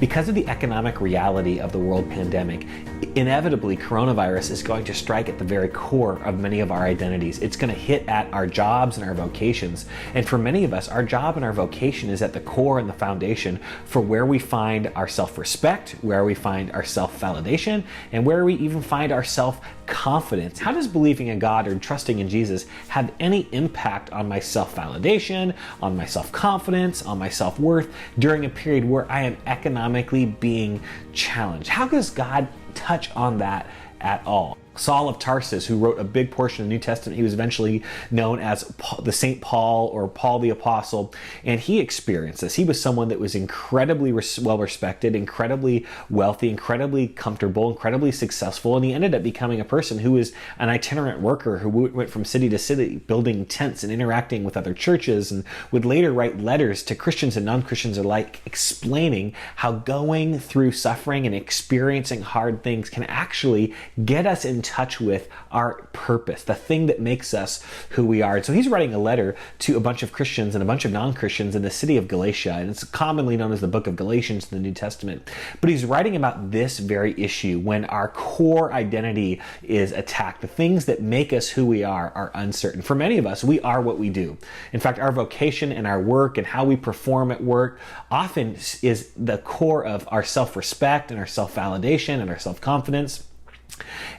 Because of the economic reality of the world pandemic, inevitably coronavirus is going to strike at the very core of many of our identities. It's going to hit at our jobs and our vocations. And for many of us, our job and our vocation is at the core and the foundation for where we find our self-respect, where we find our self-validation, and where we even find our self-confidence. How does believing in God or trusting in Jesus have any impact on my self-validation, on my self-confidence, on my self-worth during a period where I am economically being challenged? How does God touch on that at all? Saul of Tarsus, who wrote a big portion of the New Testament, he was eventually known as the Saint Paul or Paul the Apostle, and he experienced this. He was someone that was incredibly well-respected, incredibly wealthy, incredibly comfortable, incredibly successful, and he ended up becoming a person who was an itinerant worker who went from city to city, building tents and interacting with other churches, and would later write letters to Christians and non-Christians alike, explaining how going through suffering and experiencing hard things can actually get us in touch with our purpose, the thing that makes us who we are. And so he's writing a letter to a bunch of Christians and a bunch of non-Christians in the city of Galatia, and it's commonly known as the book of Galatians in the New Testament. But he's writing about this very issue when our core identity is attacked. The things that make us who we are uncertain. For many of us, we are what we do. In fact, our vocation and our work and how we perform at work often is the core of our self-respect and our self-validation and our self-confidence.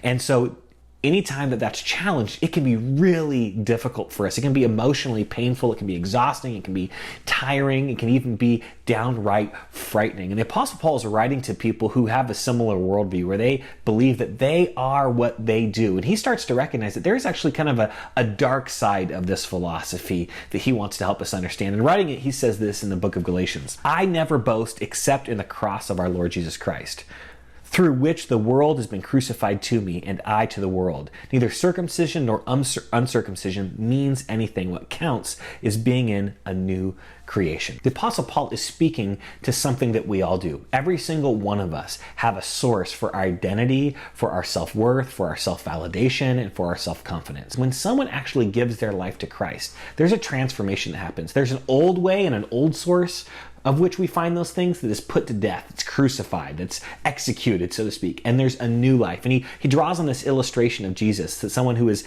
And so anytime that's challenged, it can be really difficult for us. It can be emotionally painful. It can be exhausting. It can be tiring. It can even be downright frightening. And the Apostle Paul is writing to people who have a similar worldview, where they believe that they are what they do. And he starts to recognize that there's actually kind of a dark side of this philosophy that he wants to help us understand. And writing it, he says this in the book of Galatians: "I never boast except in the cross of our Lord Jesus Christ, through which the world has been crucified to me, and I to the world. Neither circumcision nor uncircumcision means anything. What counts is being in a new creation." The Apostle Paul is speaking to something that we all do. Every single one of us have a source for our identity, for our self-worth, for our self-validation, and for our self-confidence. When someone actually gives their life to Christ, there's a transformation that happens. There's an old way and an old source of which we find those things that is put to death, it's crucified, it's executed, so to speak, and there's a new life. And he draws on this illustration of Jesus, that someone who is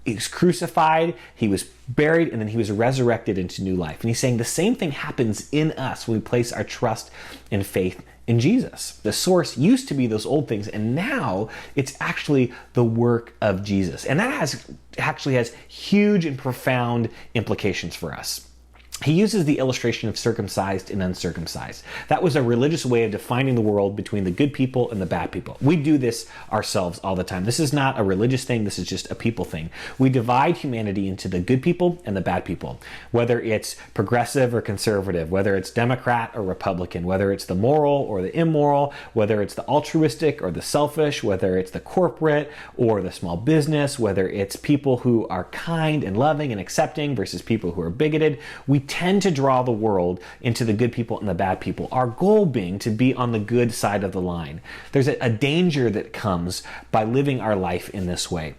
he was crucified, he was buried, and then he was resurrected into new life. And he's saying the same thing happens in us when we place our trust and faith in Jesus. The source used to be those old things, and now it's actually the work of Jesus. And that actually has huge and profound implications for us. He uses the illustration of circumcised and uncircumcised. That was a religious way of defining the world between the good people and the bad people. We do this ourselves all the time. This is not a religious thing. This is just a people thing. We divide humanity into the good people and the bad people, whether it's progressive or conservative, whether it's Democrat or Republican, whether it's the moral or the immoral, whether it's the altruistic or the selfish, whether it's the corporate or the small business, whether it's people who are kind and loving and accepting versus people who are bigoted. We tend to draw the world into the good people and the bad people, our goal being to be on the good side of the line. There's a danger that comes by living our life in this way.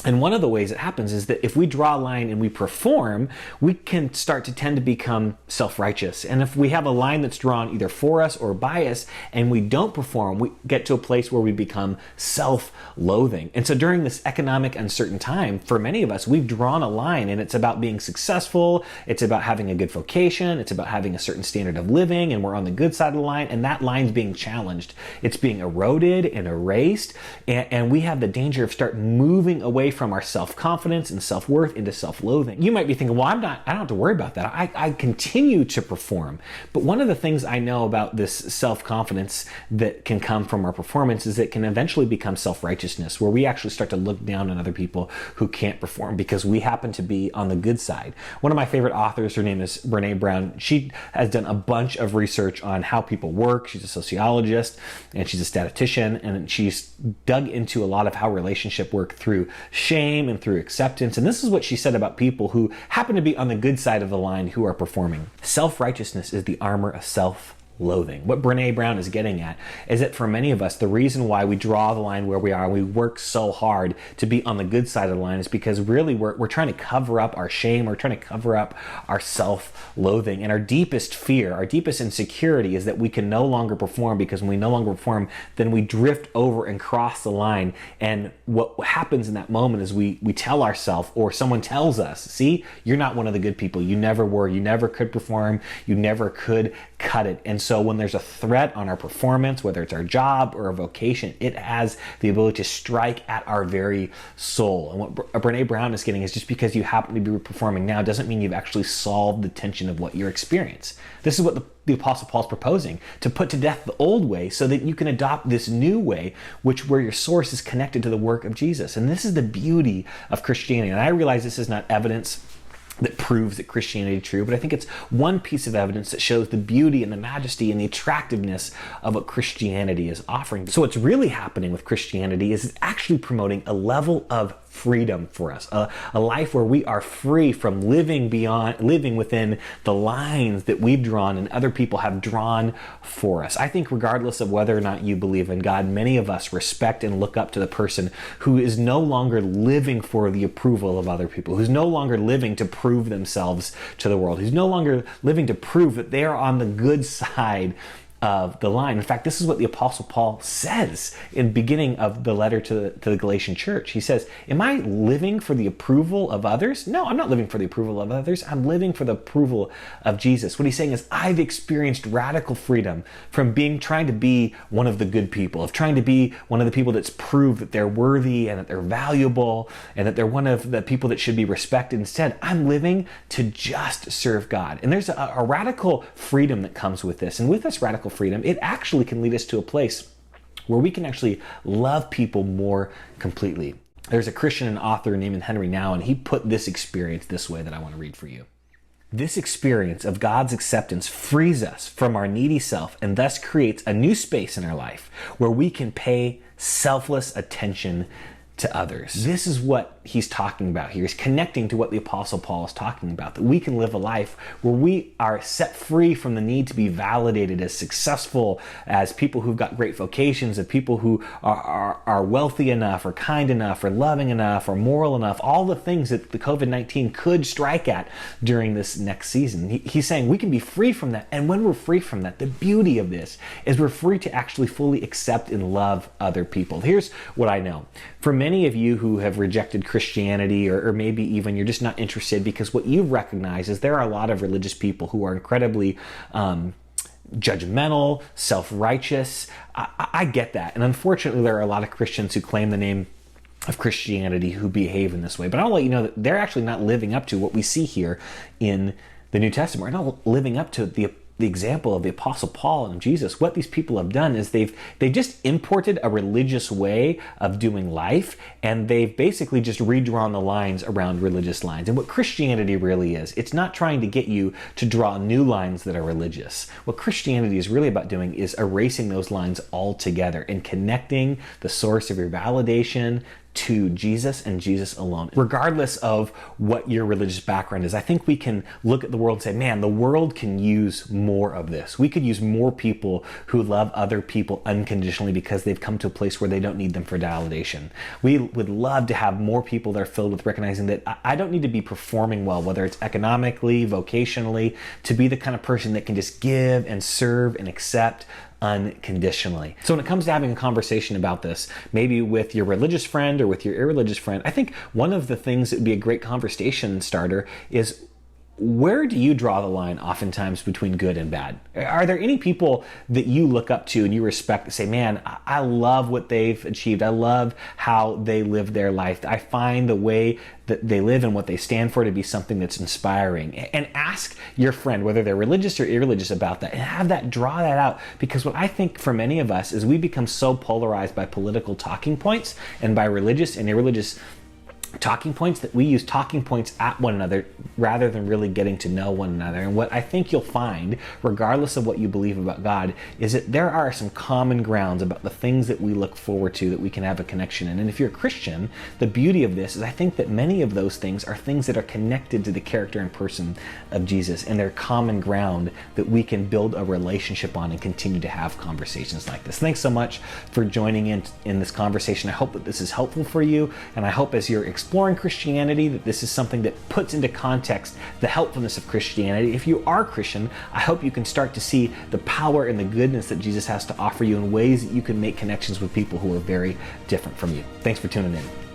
And one of the ways it happens is that if we draw a line and we perform, we can start to tend to become self-righteous. And if we have a line that's drawn either for us or by us and we don't perform, we get to a place where we become self-loathing. And so during this economic uncertain time, for many of us, we've drawn a line, and it's about being successful, it's about having a good vocation, it's about having a certain standard of living, and we're on the good side of the line, and that line's being challenged. It's being eroded and erased, and we have the danger of start moving away from our self-confidence and self-worth into self-loathing. You might be thinking, well, I don't have to worry about that. I continue to perform. But one of the things I know about this self-confidence that can come from our performance is it can eventually become self-righteousness, where we actually start to look down on other people who can't perform because we happen to be on the good side. One of my favorite authors, her name is Brene Brown. She has done a bunch of research on how people work. She's a sociologist and she's a statistician, and she's dug into a lot of how relationships work through shame and through acceptance. And this is what she said about people who happen to be on the good side of the line who are performing. Self-righteousness is the armor of self self-loathing. What Brene Brown is getting at is that for many of us, the reason why we draw the line where we are, and we work so hard to be on the good side of the line, is because really we're trying to cover up our shame, we're trying to cover up our self-loathing. And our deepest fear, our deepest insecurity is that we can no longer perform, because when we no longer perform, then we drift over and cross the line. And what happens in that moment is we tell ourselves, or someone tells us, see, you're not one of the good people. You never were. You never could perform. You never could cut it. And so when there's a threat on our performance, whether it's our job or a vocation, it has the ability to strike at our very soul. And what Brene Brown is getting is, just because you happen to be performing now doesn't mean you've actually solved the tension of what you're experiencing. This is what the Apostle Paul's proposing, to put to death the old way so that you can adopt this new way, where your source is connected to the work of Jesus. And this is the beauty of Christianity. And I realize this is not evidence that proves that Christianity is true, but I think it's one piece of evidence that shows the beauty and the majesty and the attractiveness of what Christianity is offering. So what's really happening with Christianity is it's actually promoting a level of freedom for us, a life where we are free from living within the lines that we've drawn and other people have drawn for us. I think regardless of whether or not you believe in God, many of us respect and look up to the person who is no longer living for the approval of other people, who's no longer living to prove themselves to the world, who's no longer living to prove that they are on the good side of the line. In fact, this is what the Apostle Paul says in the beginning of the letter to the Galatian church. He says, am I living for the approval of others? No, I'm not living for the approval of others. I'm living for the approval of Jesus. What he's saying is, I've experienced radical freedom from trying to be one of the good people, of trying to be one of the people that's proved that they're worthy and that they're valuable and that they're one of the people that should be respected. Instead, I'm living to just serve God. And there's a radical freedom that comes with this. And with this radical freedom, it actually can lead us to a place where we can actually love people more completely. There's a Christian and author named Henry Nouwen, and he put this experience this way that I want to read for you. This experience of God's acceptance frees us from our needy self and thus creates a new space in our life where we can pay selfless attention to others. This is what he's talking about here. He's connecting to what the Apostle Paul is talking about, that we can live a life where we are set free from the need to be validated as successful, as people who've got great vocations, as people who are wealthy enough or kind enough or loving enough or moral enough, all the things that the COVID-19 could strike at during this next season. He's saying we can be free from that. And when we're free from that, the beauty of this is we're free to actually fully accept and love other people. Here's what I know. For many of you who have rejected Christianity, or maybe even you're just not interested because what you recognize is there are a lot of religious people who are incredibly judgmental, self-righteous. I get that. And unfortunately, there are a lot of Christians who claim the name of Christianity who behave in this way. But I'll let you know that they're actually not living up to what we see here in the New Testament. We're not living up to the example of the Apostle Paul and Jesus. What these people have done is they've just imported a religious way of doing life, and they've basically just redrawn the lines around religious lines. And what Christianity really is, it's not trying to get you to draw new lines that are religious. What Christianity is really about doing is erasing those lines altogether and connecting the source of your validation to Jesus and Jesus alone. Regardless of what your religious background is, I think we can look at the world and say, man, the world can use more of this. We could use more people who love other people unconditionally because they've come to a place where they don't need them for validation. We would love to have more people that are filled with recognizing that I don't need to be performing well, whether it's economically, vocationally, to be the kind of person that can just give and serve and accept unconditionally. So when it comes to having a conversation about this, maybe with your religious friend or with your irreligious friend, I think one of the things that would be a great conversation starter is, where do you draw the line oftentimes between good and bad? Are there any people that you look up to and you respect that say, man, I love what they've achieved. I love how they live their life. I find the way that they live and what they stand for to be something that's inspiring. And ask your friend, whether they're religious or irreligious, about that, and have that, draw that out. Because what I think for many of us is we become so polarized by political talking points and by religious and irreligious talking points, that we use talking points at one another rather than really getting to know one another. And what I think you'll find, regardless of what you believe about God, is that there are some common grounds about the things that we look forward to that we can have a connection in. And if you're a Christian, the beauty of this is I think that many of those things are things that are connected to the character and person of Jesus, and they're common ground that we can build a relationship on and continue to have conversations like this. Thanks so much for joining in this conversation. I hope that this is helpful for you, and I hope as you're exploring Christianity that this is something that puts into context the helpfulness of Christianity. If you are Christian, I hope you can start to see the power and the goodness that Jesus has to offer you in ways that you can make connections with people who are very different from you. Thanks for tuning in.